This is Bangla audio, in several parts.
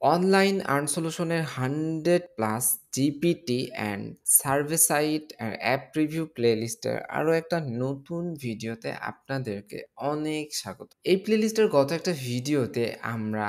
অনলাইন আর্ন সলিউশনের 100 plus GPT and survey site app review প্লেলিস্টের আরও একটা নতুন ভিডিওতে আপনাদেরকে অনেক স্বাগত। এই প্লেলিস্টের গত একটা ভিডিওতে আমরা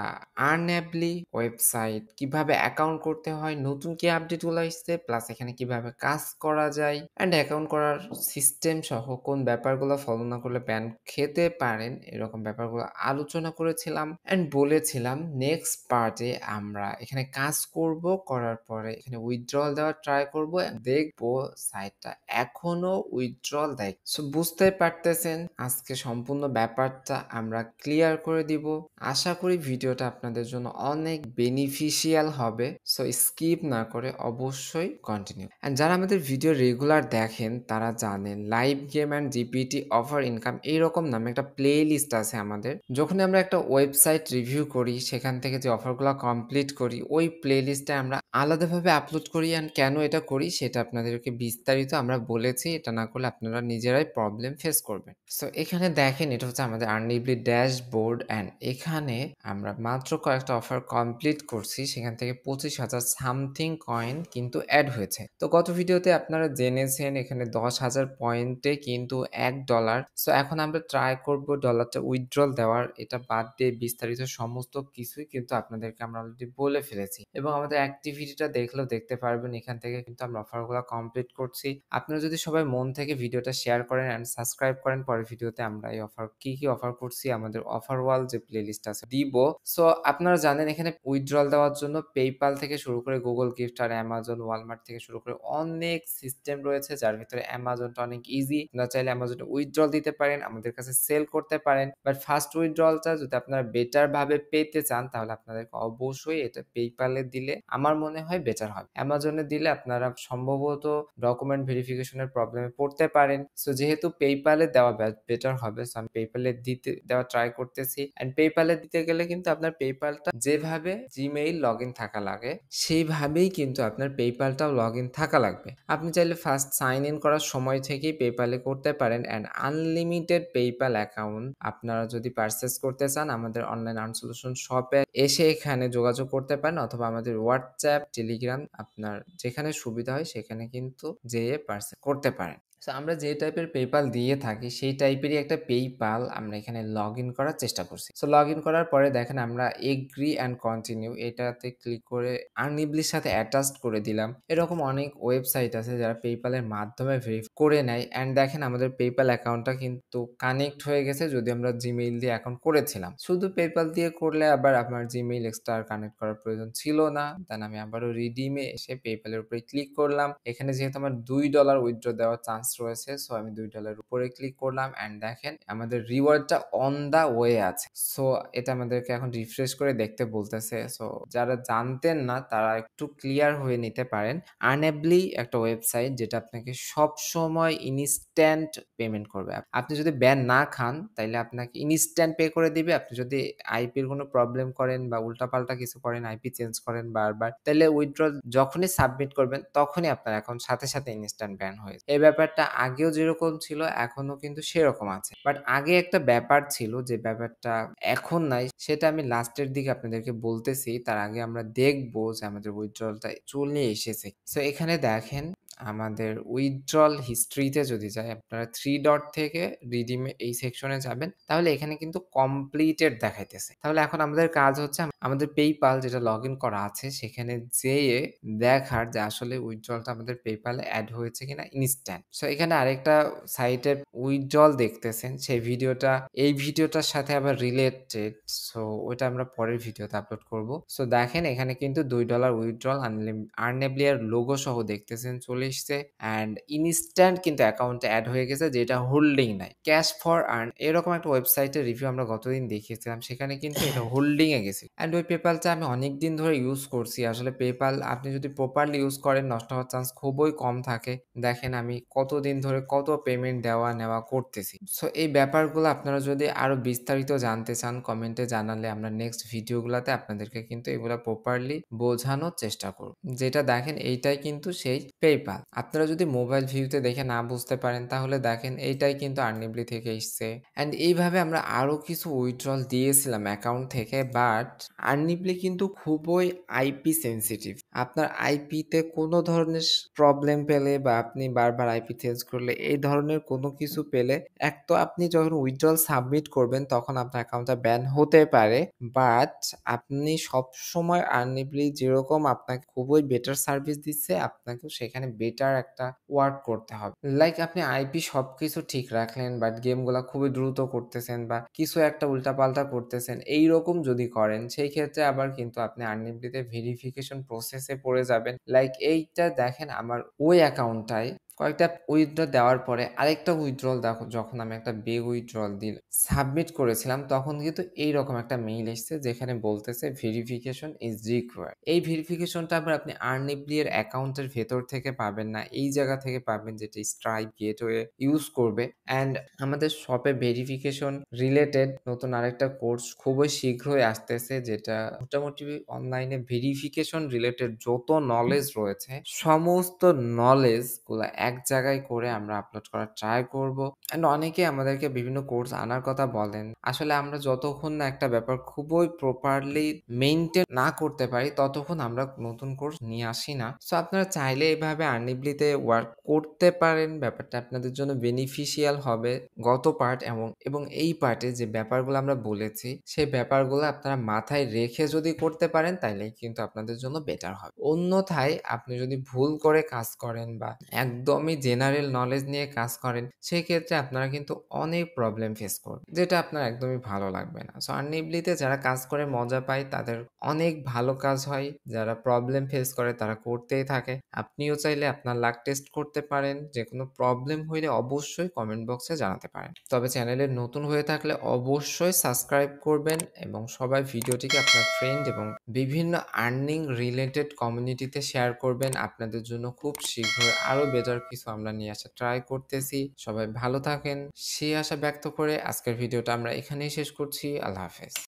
আর্নঅ্যাপলি ওয়েবসাইট কিভাবে অ্যাকাউন্ট করতে হয়, নতুন কি আপডেটগুলো আসছে, প্লাস এখানে কিভাবে কাজ করা যায় অ্যান্ড অ্যাকাউন্ট করার সিস্টেম সহ কোন ব্যাপারগুলো ফলো না করলে ব্যান খেতে পারেন এরকম ব্যাপারগুলো আলোচনা করেছিলাম অ্যান্ড বলেছিলাম নেক্সট পার্টে আমরা এখানে কাজ করব, করার পরে এখানে উইথড্রল দেওয়ার ট্রাই করব, দেখবো সাইটটা এখনো উইথড্রল দেয়। সো বুঝতে পারতেছেন আজকে সম্পূর্ণ ব্যাপারটা আমরা ক্লিয়ার করে দিব। আশা করি ভিডিওটা আপনাদের জন্য অনেক বেনিফিশিয়াল হবে। সো স্কিপ না করে অবশ্যই কন্টিনিউ। অ্যান্ড যারা আমাদের ভিডিও রেগুলার দেখেন তারা জানেন live game and GPT offer income এইরকম নামে একটা প্লে লিস্ট আছে আমাদের। যখন আমরা একটা ওয়েবসাইট রিভিউ করি সেখান থেকে যে অফারগুলো কমপ্লিট করি ওই প্লে লিস্টে আমরা আলাদাভাবে আপলোড করি। অ্যান্ড কেন এটা করি সেটা আপনাদেরকে বিস্তারিত আমরা বলেছি, এটা না করলে আপনারা নিজেরাই প্রবলেম ফেস করবেন। সো এখানে দেখেন এটা হচ্ছে আমাদের আর্নিবলি ড্যাশবোর্ড অ্যান্ড এখানে আমরা মাত্র কয়েকটা অফার কমপ্লিট করছি, সেখান থেকে 25,000 সামথিং কয়েন কিন্তু অ্যাড হয়েছে। তো গত ভিডিওতে আপনারা জেনেছেন এখানে 10,000 পয়েন্টে কিন্তু $1। সো এখন আমরা ট্রাই করব ডলারটা উইথড্রল দেওয়ার। এটা বাদ দিয়ে বিস্তারিত সমস্ত কিছুই কিন্তু আপনাদেরকে আমরা অলরেডি বলে ফেলেছি এবং আমাদের অ্যাক্টিভিটিটা দেখলেও দেখতে পারবেন এখান থেকে কিন্তু আমরা অফারগুলো কমপ্লিট করছি। আপনারা যদি সবাই মন থেকে ভিডিওটা শেয়ার করেন অ্যান্ড সাবস্ক্রাইব করেন, পরের ভিডিওতে আমরা এই অফার কি অফার করছি আমাদের অফার ওয়াল যে প্লেলিস্ট আছে দিব। সো আপনারা জানেন এখানে উইথড্রল দেওয়ার জন্য পেইপাল থেকে শুরু করে গুগল গিফট আর অ্যামাজন ওয়ালমার্ট থেকে শুরু করে অনেক সিস্টেম রয়েছে, যার ভিতরে অ্যামাজনটা অনেক ইজি। আপনারা চাইলে অ্যামাজনে উইথড্রল দিতে পারেন, আমাদের কাছে সেল করতে পারেন। বাট ফার্স্ট উইথড্রলটা যদি আপনারা বেটার ভাবে পেতে চান তাহলে আপনাদেরকে অবশ্যই এটা পেইপালে দিলে আমার মনে হয় বেটার হবে। অ্যামাজনে দিলে আপনারা সম্ভবত ডকুমেন্ট ভেরিফিকেশনের প্রবলেমে পড়তে পারেন। সো যেহেতু পেইপালে দেওয়া বেটার হবে, সো আমি পেইপালে দেওয়া ট্রাই করতেছি। অ্যান্ড পেইপালে দিতে গেলে কিন্তু আপনার পেইপালটা যেভাবে জিমেইল লগ ইন থাকা লাগে সেইভাবেই কিন্তু আপনার পেইপালটাও লগ ইন থাকা লাগবে। আপনি চাইলে ফার্স্ট সাইন ইন করার সময় থেকেই পেইপালে করতে পারেন। অ্যান্ড আনলিমিটেড পেইপাল অ্যাকাউন্ট আপনারা যদি পারচেস করতে চান আমাদের অনলাইন আর্ন সলিউশন শপে এসে এখানে যোগাযোগ করতে পারেন, অথবা আমাদের হোয়াটসঅ্যাপ, টেলিগ্রাম আপনার যেখানে সুবিধা হয় সেখানে কিন্তু যেয়ে পারচেস করতে পারেন। সো আমরা যে টাইপের পেইপাল দিয়ে থাকি সেই টাইপেরই একটা পেইপাল আমরা এখানে লগ ইন করার চেষ্টা করছি। সো লগ ইন করার পরে দেখেন আমরা এগ্রি অ্যান্ড কন্টিনিউ এটাতে ক্লিক করে আর্নিবলির সাথে অ্যাটাচড করে দিলাম। এরকম অনেক ওয়েবসাইট আছে যারা পেইপালের মাধ্যমে ভেরিফাই করে নেয়। অ্যান্ড দেখেন আমাদের পেইপাল অ্যাকাউন্টটা কিন্তু কানেক্ট হয়ে গেছে, যদি আমরা জিমেইল দিয়ে অ্যাকাউন্ট করেছিলাম। শুধু পেইপাল দিয়ে করলে আবার আপনার জিমেইল এক্সট্রা কানেক্ট করার প্রয়োজন ছিল না। দেন আমি আবারও রিডিমে এসে পেইপালের উপরে ক্লিক করলাম। এখানে যেহেতু আমার $2 উইথড্র দেওয়ার চান্স রয়েছে, সো আমি $2 উপরে ক্লিক করলাম। অ্যান্ড দেখেন আমাদের রিওয়ার্ডটা অন দা ওয়ে আছে। সো এটা আমাদেরকে এখন রিফ্রেশ করে দেখতে বলতেছে। সো যারা জানতেন না তারা একটু ক্লিয়ার হয়ে নিতে পারেন। আর্নেবলি একটা ওয়েবসাইট যেটা আপনাকে সব সময় ইনস্ট্যান্ট পেমেন্ট করবে। আপনি যদি ব্যান না খান তাইলে আপনাকে ইনস্ট্যান্ট পে করে দিবে। আপনি যদি আইপির কোনো প্রবলেম করেন বা উল্টাপাল্টা কিছু করেন, আইপি চেঞ্জ করেন বারবার, তাহলে উইথড্রল যখনই সাবমিট করবেন তখনই আপনার অ্যাকাউন্ট সাথে সাথে ইনস্ট্যান্ট ব্যান হয়ে যায়। এই ব্যাপারটা আগেও যেরকম ছিল এখনো কিন্তু সেরকম আছে। বাট আগে একটা ব্যাপার ছিল যে ব্যাপারটা এখন নাই, সেটা আমি লাস্টের দিকে আপনাদেরকে বলতেছি। তার আগে আমরা দেখবো যে আমাদের উইথড্রলটা চলে এসেছে। সো এখানে দেখেন আমাদের উইথড্রল হিস্ট্রিতে যদি যাই, আপনারা 3 ডট থেকে রিডিমে এই সেকশনে যাবেন, তাহলে এখানে কিন্তু কমপ্লিটেড দেখাইতেছে। তাহলে এখন আমাদের কাজ হচ্ছে আমাদের পেইপাল যেটা লগ ইন করা আছে সেখানে যেয়ে দেখার যে আসলে উইথড্রলটা আমাদের পেইপালে অ্যাড হয়েছে কিনা ইনস্ট্যান্ট। সো এখানে আরেকটা সাইটের উইথড্রল দেখতেছেন, সেই ভিডিওটা এই ভিডিওটার সাথে আবার রিলেটেড। সো ওইটা আমরা পরের ভিডিওতে আপলোড করব। সো দেখেন এখানে কিন্তু $2 উইথড্রল আর্নেবলি এর লোগো সহ দেখতেছেন চলে এসছে। অ্যান্ড ইনস্ট্যান্ট কিন্তু অ্যাকাউন্টে অ্যাড হয়ে গেছে, যেটা হোল্ডিং নাই। ক্যাশ ফর আর্ন এরকম একটা ওয়েবসাইটের রিভিউ আমরা গতদিন দেখিয়েছিলাম, সেখানে কিন্তু এটা হোল্ডিং এ গেছে। অ্যান্ড ওই পেপালটা আমি অনেকদিন ধরে ইউজ করছি। আসলে পেপাল আপনি যদি প্রপারলি ইউজ করেন নষ্ট হওয়ার চান্স খুবই কম থাকে। দেখেন আমি কতদিন ধরে কত পেমেন্ট দেওয়া নেওয়া করতেছি। সো এই ব্যাপারগুলো আপনারা যদি আরো বিস্তারিত জানতে চান কমেন্টে জানালে আমরা নেক্সট ভিডিওগুলোতে আপনাদেরকে কিন্তু এগুলা প্রপারলি বোঝানোর চেষ্টা করব। যেটা দেখেন এইটাই কিন্তু সেই পেইপাল। লাল। আপনারা যদি মোবাইল ভিউতে দেখে না বুঝতে পারেন তাহলে দেখেন এইটাই কিন্তু আর্নিবলি থেকে এসছে। অ্যান্ড এইভাবে আমরা আরো কিছু উইথড্রল দিয়েছিলাম অ্যাকাউন্ট থেকে, বাট আর্নিবলি কিন্তু খুবই আইপি সেনসিটিভ। আপনার আইপিতে কোনো ধরনের প্রবলেম পেলে বা আপনি বারবার আইপি চেঞ্জ করলে এই ধরনের কোনো কিছু পেলে, এক তো আপনি যখন উইথড্রল সাবমিট করবেন তখন আপনার অ্যাকাউন্টটা ব্যান হতে পারে, বাট আপনি সবসময় আর্নিবলি যেরকম আপনাকে খুবই বেটার সার্ভিস দিচ্ছে, আপনাকেও সেখানে বেটার একটা ওয়ার্ক করতে হবে। লাইক আপনি আইপি সবকিছু ঠিক রাখলেন বাট গেমগুলা খুবই দ্রুত করতেছেন বা কিছু একটা উল্টাপাল্টা করতেছেন, এইরকম যদি করেন সেই ক্ষেত্রে আবার কিন্তু আপনি আর্নিবলিতে ভেরিফিকেশন প্রসেসে পড়ে যাবেন। লাইক এইটা দেখেন আমার ওই অ্যাকাউন্টটায় কয়েকটা উইথড্র দেওয়ার পরে আরেকটা উইথড্রল দেখো, যখন আমি একটা বিগ উইথড্রল সাবমিট করেছিলাম তখন কিন্তু এইরকম একটা মেইল এসেছে যেখানে বলতেছে ভেরিফিকেশন ইজ রিকোয়ার্ড। এই ভেরিফিকেশনটা আবার আপনি আর্নিবলি এর অ্যাকাউন্টের ভেতর থেকে পাবেন না, এই জায়গা থেকে পাবেন যেটা স্ট্রাইপ গেটওয়ে ইউজ করবে। অ্যান্ড আমাদের শপে ভেরিফিকেশন রিলেটেড নতুন আরেকটা কোর্স খুবই শীঘ্রই আসতেছে, যেটা মোটামুটি অনলাইনে ভেরিফিকেশন রিলেটেড যত নলেজ রয়েছে সমস্ত নলেজ গুলা এক জায়গায় করে আমরা আপলোড করার ট্রাই করব। অ্যান্ড অনেকে আমাদেরকে বিভিন্ন কোর্স আনার কথা বলেন, আসলে আমরা যতক্ষণ না একটা ব্যাপার খুবই প্রপারলি মেইনটেইন না করতে পারি ততক্ষণ আমরা নতুন কোর্স নিয়ে আসি না। সো আপনারা চাইলে এভাবে আর্নিবলিতে ওয়ার্ক করতে পারেন, ব্যাপারটা আপনাদের জন্য বেনিফিশিয়াল হবে। গত পার্ট এবং এই পার্টে যে ব্যাপারগুলো আমরা বলেছি সেই ব্যাপারগুলো আপনারা মাথায় রেখে যদি করতে পারেন তাইলেই কিন্তু আপনাদের জন্য বেটার হবে। অন্যথায় আপনি যদি ভুল করে কাজ করেন বা একদমই জেনারেল নলেজ নিয়ে কাজ করেন সেক্ষেত্রে আপনারা কিন্তু অনেক প্রবলেম ফেস করবেন, যেটা আপনার একদমই ভালো লাগবে না। সো আর্নিবলিতে যারা কাজ করে মজা পায় তাদের অনেক ভালো কাজ হয়, যারা প্রবলেম ফেস করে তারা করতেই থাকে। আপনিও চাইলে আপনার লাক টেস্ট করতে পারেন, যে কোনো প্রবলেম হইলে অবশ্যই কমেন্ট বক্সে জানাতে পারেন। তবে চ্যানেলে নতুন হয়ে থাকলে অবশ্যই সাবস্ক্রাইব করবেন এবং সবাই ভিডিওটিকে আপনার ফ্রেন্ড এবং বিভিন্ন আর্নিং রিলেটেড কমিউনিটিতে শেয়ার করবেন। আপনাদের জন্য খুব শীঘ্রই আরো বেটার কিছু আমরা নিয়ে আসা ট্রাই করতেছি। সবাই ভালো থাকেন সেই আশা ব্যক্ত করে আজকের ভিডিওটা আমরা এখানেই শেষ করছি। আল্লাহ হাফেজ।